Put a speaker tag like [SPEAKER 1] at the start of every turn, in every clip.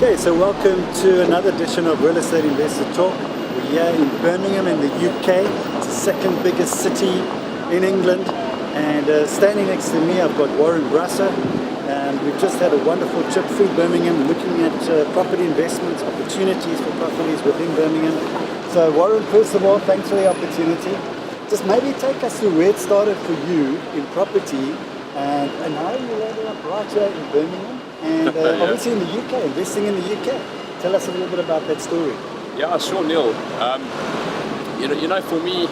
[SPEAKER 1] Okay, so welcome to another edition of Real Estate Investor Talk. We're here in Birmingham in the UK. It's the second biggest city in England. And standing next to me, I've got Warren Brusse. And we've just had a wonderful trip through Birmingham, looking at property investments, opportunities for properties within Birmingham. So Warren, first of all, thanks for the opportunity. Just maybe take us through where it started for you in property and how you ended up right here in Birmingham. And obviously in the UK, investing in the UK. Tell us a little bit about that story.
[SPEAKER 2] Yeah, sure, Neil. You know, for me,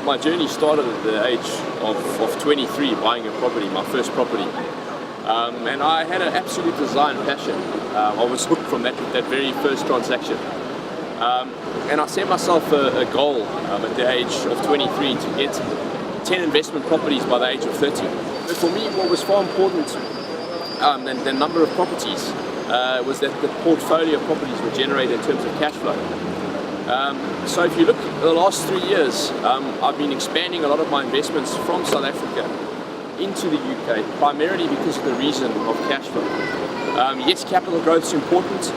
[SPEAKER 2] my journey started at the age of 23, buying a property, my first property. And I had an absolute desire and passion. I was hooked from that very first transaction. And I set myself a goal at the age of 23 to get 10 investment properties by the age of 30. But for me, what was far important than the number of properties was that the portfolio of properties were generated in terms of cash flow. So if you look at the last 3 years, I've been expanding a lot of my investments from South Africa into the UK, primarily because of the reason of cash flow. Yes, capital growth is important,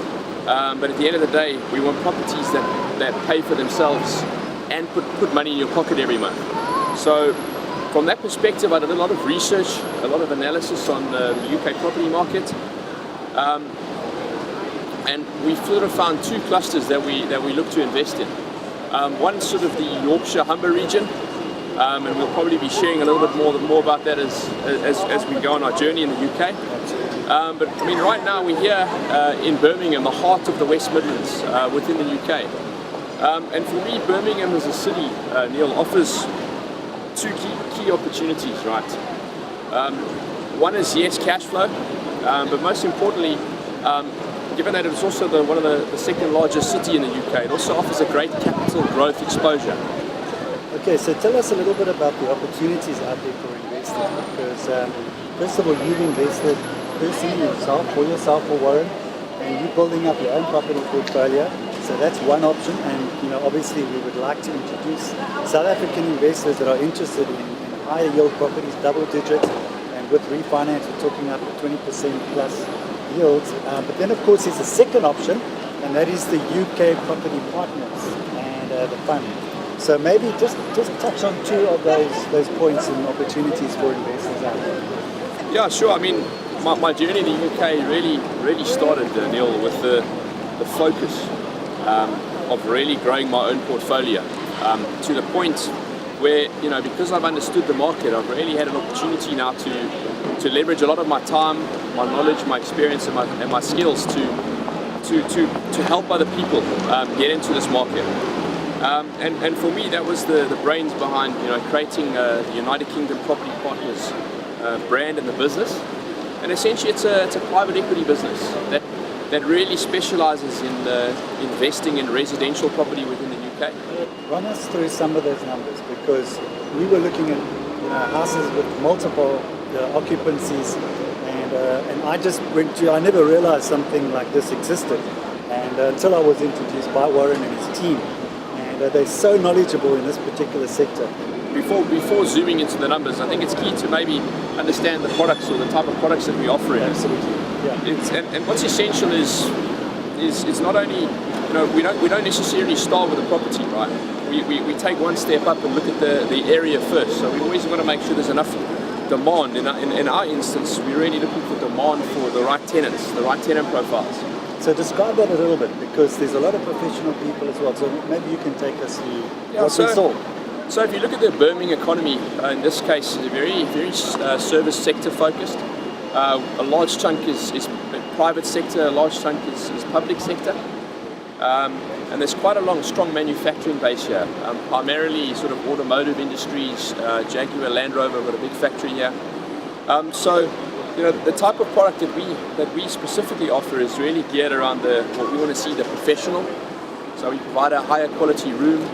[SPEAKER 2] but at the end of the day, we want properties that pay for themselves and put money in your pocket every month. So from that perspective, I did a lot of research, a lot of analysis on the UK property market, and we sort of found two clusters that we look to invest in. One sort of the Yorkshire Humber region, and we'll probably be sharing a little bit more about that as we go on our journey in the UK. But I mean, right now we're here in Birmingham, the heart of the West Midlands within the UK. And for me, Birmingham as a city, Neil, offers two key opportunities, right? One is, yes, cash flow, but most importantly, given that it's also one of the second largest city in the UK, it also offers a great capital growth exposure.
[SPEAKER 1] Okay, so tell us a little bit about the opportunities out there for investors, because first of all, you've invested personally for yourself or Warren, and you're building up your own property portfolio. So that's one option, and obviously we would like to introduce South African investors that are interested in higher yield properties, double digits, and with refinance we're talking up to 20% plus yields. But then of course there's a second option, and that is the UK Property Partners and the fund. So maybe just touch on two of those points and opportunities for investors out there.
[SPEAKER 2] Yeah, sure. I mean, my journey in the UK really started, Neil, with the focus of really growing my own portfolio to the point where, because I've understood the market, I've really had an opportunity now to leverage a lot of my time, my knowledge, my experience, and my skills to help other people get into this market. And for me, that was the brains behind creating the United Kingdom Property Partners brand and the business. And essentially, it's a private equity business that really specializes in investing in residential property within the UK.
[SPEAKER 1] Run us through some of those numbers, because we were looking at houses with multiple occupancies, and I never realized something like this existed, and until I was introduced by Warren and his team, and they're so knowledgeable in this particular sector.
[SPEAKER 2] Before zooming into the numbers, I think it's key to maybe understand the products or the type of products that we offer.
[SPEAKER 1] Absolutely. Yeah.
[SPEAKER 2] And what's essential is not only, we don't necessarily start with a property, right? We take one step up and look at the area first. So we always want to make sure there's enough demand. In our instance, we're really looking for demand for the right tenants, the right tenant profiles.
[SPEAKER 1] So describe that a little bit, because there's a lot of professional people as well. So maybe you can take us through what we saw.
[SPEAKER 2] So if you look at the Birmingham economy, in this case, it's very service sector focused. A large chunk is private sector, a large chunk is public sector. And there's quite a strong manufacturing base here, primarily sort of automotive industries. Jaguar Land Rover got a big factory here. So the type of product that we specifically offer is really geared around what we want to see, the professional. So we provide a higher quality room.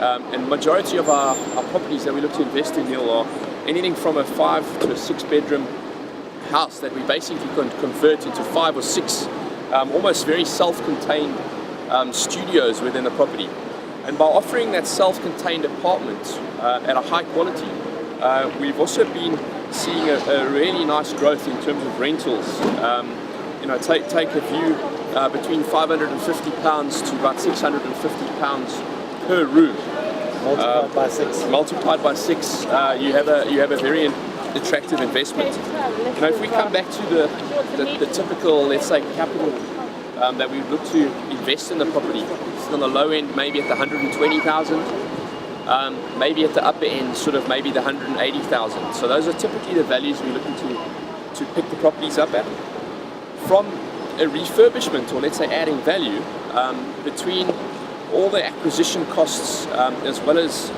[SPEAKER 2] And majority of our properties that we look to invest in, Neil, are anything from a 5 to a 6 bedroom house that we basically convert into 5 or 6 almost very self-contained studios within the property. And by offering that self-contained apartment at a high quality, we've also been seeing a really nice growth in terms of rentals. take a view between £550 to about £650 per room.
[SPEAKER 1] Multiplied by 6.
[SPEAKER 2] Multiplied by 6, you have a very attractive investment. If we come back to the typical, let's say, capital that we look to invest in the property, on the low end, maybe at the 120,000, maybe at the upper end, sort of maybe the 180,000. So those are typically the values we're looking to pick the properties up at. From a refurbishment, or let's say adding value, between all the acquisition costs, as well as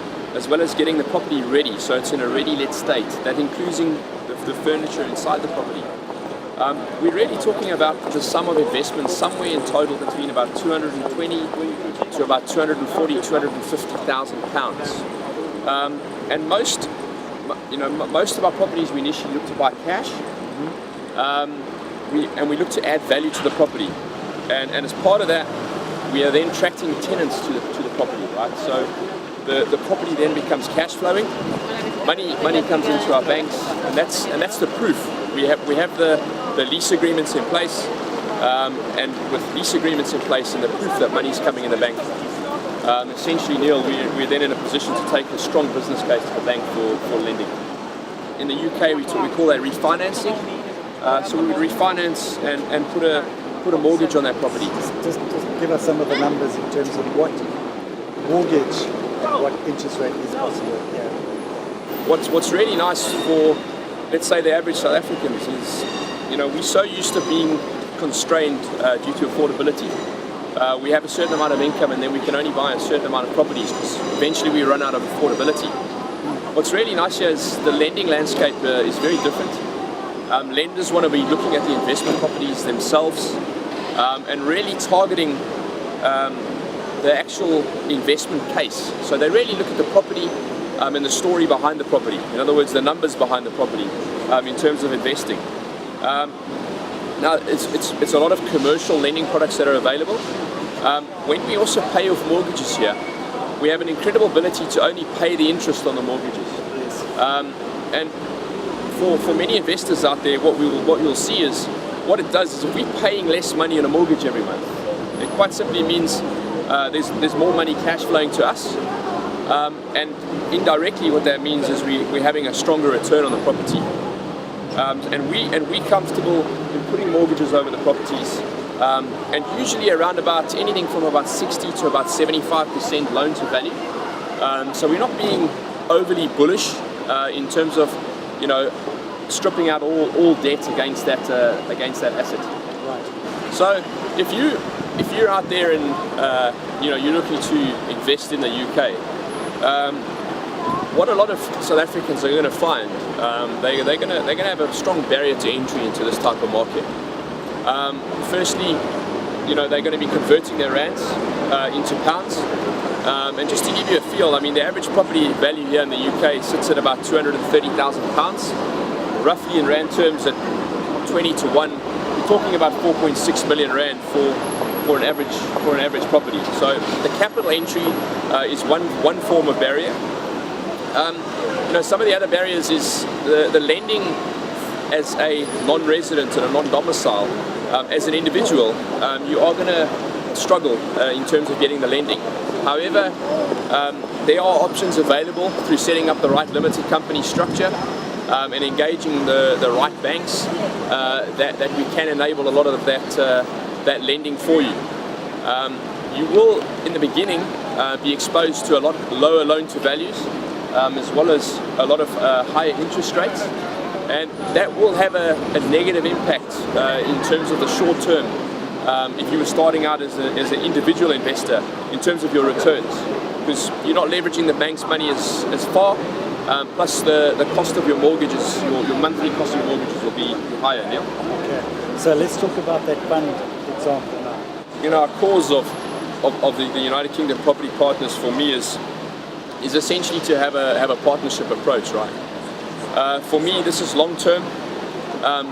[SPEAKER 2] getting the property ready, so it's in a ready-let state, that including the furniture inside the property. We're really talking about the sum of investment somewhere in total between about 220 to about 240, 250,000 pounds. And most of our properties we initially look to buy cash, we look to add value to the property, and as part of that, we are then attracting tenants to the property, right? So the property then becomes cash flowing. Money comes into our banks, and that's the proof. We have the lease agreements in place, and with lease agreements in place and the proof that money is coming in the bank, essentially, Neil, we're then in a position to take a strong business case to the bank for lending. In the UK, we call that refinancing. So we would refinance and put a mortgage on that property.
[SPEAKER 1] Just give us some of the numbers in terms of what mortgage, what interest rate is possible. Yeah.
[SPEAKER 2] What's really nice for, let's say, the average South Africans is, we're so used to being constrained due to affordability. We have a certain amount of income, and then we can only buy a certain amount of properties because eventually we run out of affordability. What's really nice here is the lending landscape is very different. Lenders want to be looking at the investment properties themselves, and really targeting the actual investment case. So they really look at the property and the story behind the property. In other words, the numbers behind the property in terms of investing. Now, it's a lot of commercial lending products that are available. When we also pay off mortgages here, we have an incredible ability to only pay the interest on the mortgages. And for many investors out there, what you'll see is, what it does is, if we're paying less money on a mortgage every month, it quite simply means there's more money cash flowing to us, and indirectly what that means is we're having a stronger return on the property, and we're comfortable in putting mortgages over the properties, and usually around about anything from about 60 to about 75% loan to value. So we're not being overly bullish in terms of stripping out all debt against that asset.
[SPEAKER 1] Right.
[SPEAKER 2] So if you're out there and you're looking to invest in the UK, what a lot of South Africans are going to find, they're going to have a strong barrier to entry into this type of market. Firstly, they're going to be converting their rands into pounds. And just to give you a feel, I mean, the average property value here in the UK sits at about £230,000, roughly in rand terms at 20 to 1. We're talking about 4.6 million rand for an average property. So the capital entry is one form of barrier. Some of the other barriers is the lending as a non-resident and a non-domicile. As an individual, you are going to struggle in terms of getting the lending. However, there are options available through setting up the right limited company structure and engaging the right banks that we can enable a lot of that lending for you. You will, in the beginning, be exposed to a lot lower loan to values, as well as a lot of higher interest rates, and that will have a negative impact in terms of the short term. If you were starting out as an individual investor, in terms of your returns, because you're not leveraging the bank's money as far, plus the cost of your mortgages, your monthly cost of your mortgages will be higher. Neil?
[SPEAKER 1] Okay, so let's talk about that fund example now.
[SPEAKER 2] Our cause of the United Kingdom Property Partners for me is essentially to have a partnership approach, right? For me, this is long term.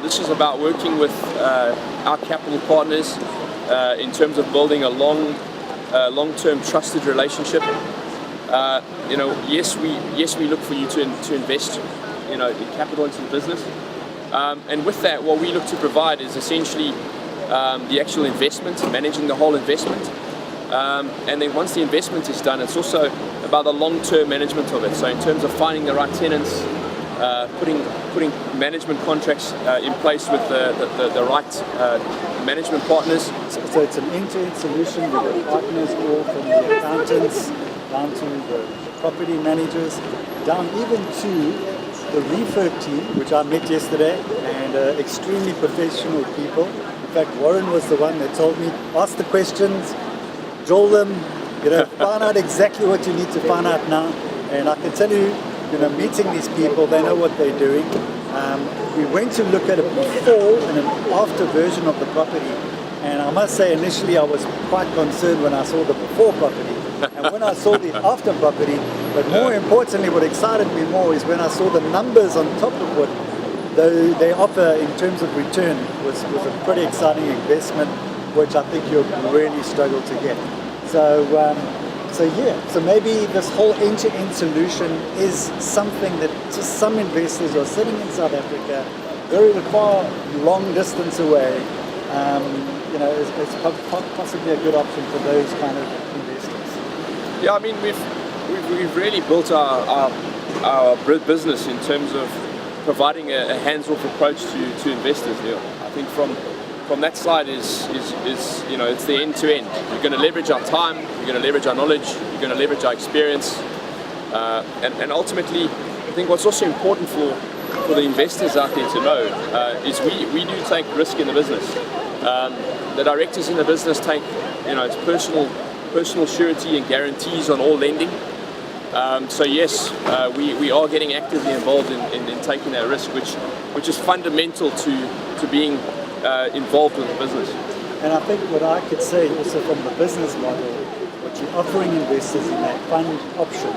[SPEAKER 2] This is about working with our capital partners in terms of building a long-term trusted relationship. Yes, we look for you to invest, in capital into the business, and with that, what we look to provide is essentially the actual investment, managing the whole investment. And then once the investment is done, it's also about the long-term management of it. So in terms of finding the right tenants, putting management contracts in place with the right management partners.
[SPEAKER 1] So it's an end-to-end solution with the partners, all from the accountants down to the property managers, down even to the refurb team, which I met yesterday, and extremely professional people. In fact, Warren was the one that told me, ask the questions, drill them, find out exactly what you need to find out now. And I can tell you, meeting these people, they know what they're doing. We went to look at a before and an after version of the property, and I must say initially I was quite concerned when I saw the before property and when I saw the after property, but more importantly what excited me more is when I saw the numbers on top of what they offer in terms of return was a pretty exciting investment, which I think you'll really struggle to get. So maybe this whole end-to-end solution is something that just some investors are sitting in South Africa, very far, long distance away. It's possibly a good option for those kind of investors.
[SPEAKER 2] Yeah, I mean we've really built our business in terms of providing a hands-off approach to investors. I think from that side is it's the end-to-end. You're going to leverage our time, you're going to leverage our knowledge, you're going to leverage our experience, and ultimately I think what's also important for the investors out there to know is we do take risk in the business. The directors in the business take it's personal surety and guarantees on all lending. So yes, we are getting actively involved in taking that risk, which is fundamental to being involved with the business.
[SPEAKER 1] And I think what I could say also from the business model, what you're offering investors in that fund option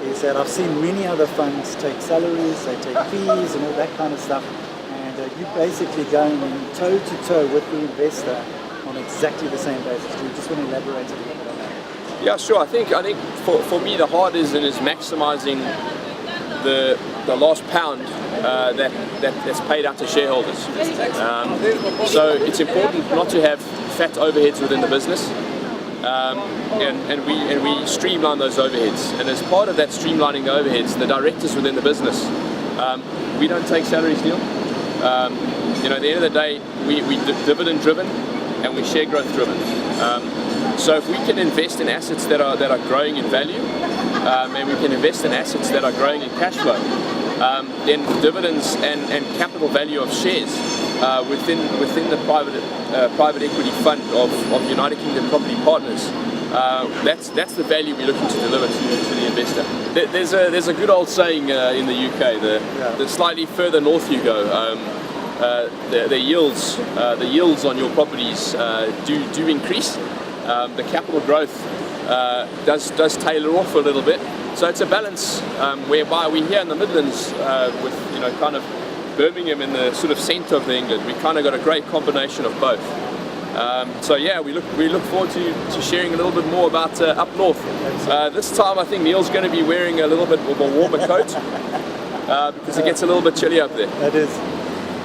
[SPEAKER 1] is that I've seen many other funds take salaries, they take fees and all that kind of stuff, and you're basically going toe to toe with the investor on exactly the same basis. Do you just want to elaborate a little bit on that?
[SPEAKER 2] Yeah, sure. I think for me the hard is maximizing the last pound that's paid out to shareholders. So it's important not to have fat overheads within the business, and we streamline those overheads. And as part of that streamlining the overheads, the directors within the business, we don't take salaries, Neale. At the end of the day, we dividend driven and we share growth driven. So if we can invest in assets that are growing in value, and we can invest in assets that are growing in cash flow, then dividends and capital value of shares within the private equity fund of United Kingdom Property Partners, that's the value we're looking to deliver to the investor. There's a good old saying in the UK: the slightly further north you go, the yields on your properties do increase. The capital growth does tailor off a little bit. So it's a balance whereby we here in the Midlands, with kind of Birmingham in the sort of centre of England, we kind of got a great combination of both. So yeah, we look forward to sharing a little bit more about up north. This time I think Neale's going to be wearing a little bit of a warmer coat because it gets a little bit chilly up there.
[SPEAKER 1] That is.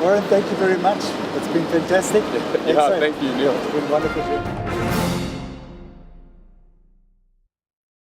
[SPEAKER 1] Warren, thank you very much. It's been fantastic.
[SPEAKER 2] Yeah, thank you, Neale.
[SPEAKER 1] It's been wonderful.